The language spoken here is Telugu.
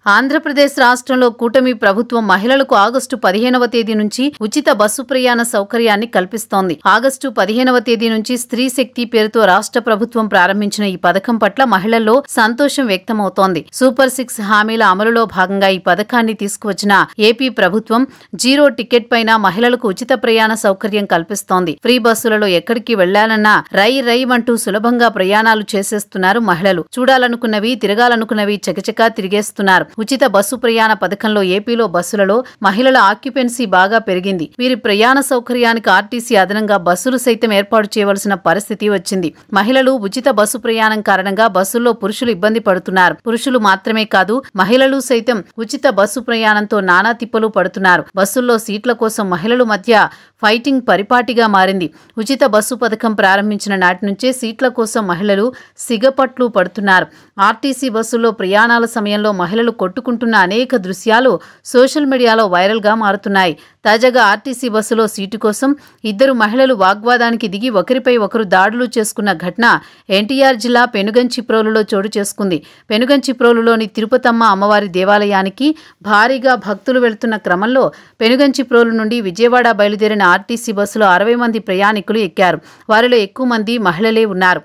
ఆంధ్రప్రదేశ్ రాష్ట్రంలో కూటమి ప్రభుత్వం మహిళలకు ఆగస్టు 15వ తేదీ నుంచి ఉచిత బస్సు ప్రయాణ సౌకర్యాన్ని కల్పిస్తోంది. ఆగస్టు 15వ తేదీ నుంచి స్త్రీ శక్తి పేరుతో రాష్ట్ర ప్రభుత్వం ప్రారంభించిన ఈ పథకం పట్ల మహిళల్లో సంతోషం వ్యక్తమవుతోంది. సూపర్ 6 హామీల అమలులో భాగంగా ఈ పథకాన్ని తీసుకువచ్చిన ఏపీ ప్రభుత్వం జీరో టికెట్ పైన మహిళలకు ఉచిత ప్రయాణ సౌకర్యం కల్పిస్తోంది. ఫ్రీ బస్సులలో ఎక్కడికి వెళ్లాలన్నా రై అంటూ సులభంగా ప్రయాణాలు చేసేస్తున్నారు మహిళలు. చూడాలనుకున్నవి తిరగాలనుకున్నవి చకచకా తిరిగేస్తున్నారు. ఉచిత బస్సు ప్రయాణ పథకంలో ఏపీలో బస్సులలో మహిళల ఆక్యుపెన్సీ బాగా పెరిగింది. వీరి ప్రయాణ సౌకర్యానికి ఆర్టీసీ అదనంగా బస్సులు సైతం ఏర్పాటు చేయవలసిన పరిస్థితి వచ్చింది. మహిళలు ఉచిత బస్సు ప్రయాణం కారణంగా బస్సుల్లో పురుషులు ఇబ్బంది పడుతున్నారు. పురుషులు మాత్రమే కాదు మహిళలు సైతం ఉచిత బస్సు ప్రయాణంతో నానా తిప్పలు పడుతున్నారు. బస్సుల్లో సీట్ల కోసం మహిళల మధ్య ఫైటింగ్ పరిపాటిగా మారింది. ఉచిత బస్సు పథకం ప్రారంభించిన నాటి నుంచే సీట్ల కోసం మహిళలు సిగపట్లు పడుతున్నారు. ఆర్టీసీ బస్సుల్లో ప్రయాణాల సమయంలో మహిళలు కొట్టుకుంటున్న అనేక దృశ్యాలు సోషల్ మీడియాలో వైరల్గా మారుతున్నాయి. తాజాగా ఆర్టీసీ బస్సులో సీటు కోసం ఇద్దరు మహిళలు వాగ్వాదానికి దిగి ఒకరిపై ఒకరు దాడులు చేసుకున్న ఘటన ఎన్టీఆర్ జిల్లా పెనుగంచిప్రోలులో చోటు చేసుకుంది. పెనుగంచిప్రోలులోని తిరుపతమ్మ అమ్మవారి దేవాలయానికి భారీగా భక్తులు వెళ్తున్న క్రమంలో పెనుగంచిప్రోలు నుండి విజయవాడ బయలుదేరిన ఆర్టీసీ బస్సులో 60 మంది ప్రయాణికులు ఎక్కారు. వారిలో ఎక్కువ మంది మహిళలే ఉన్నారు.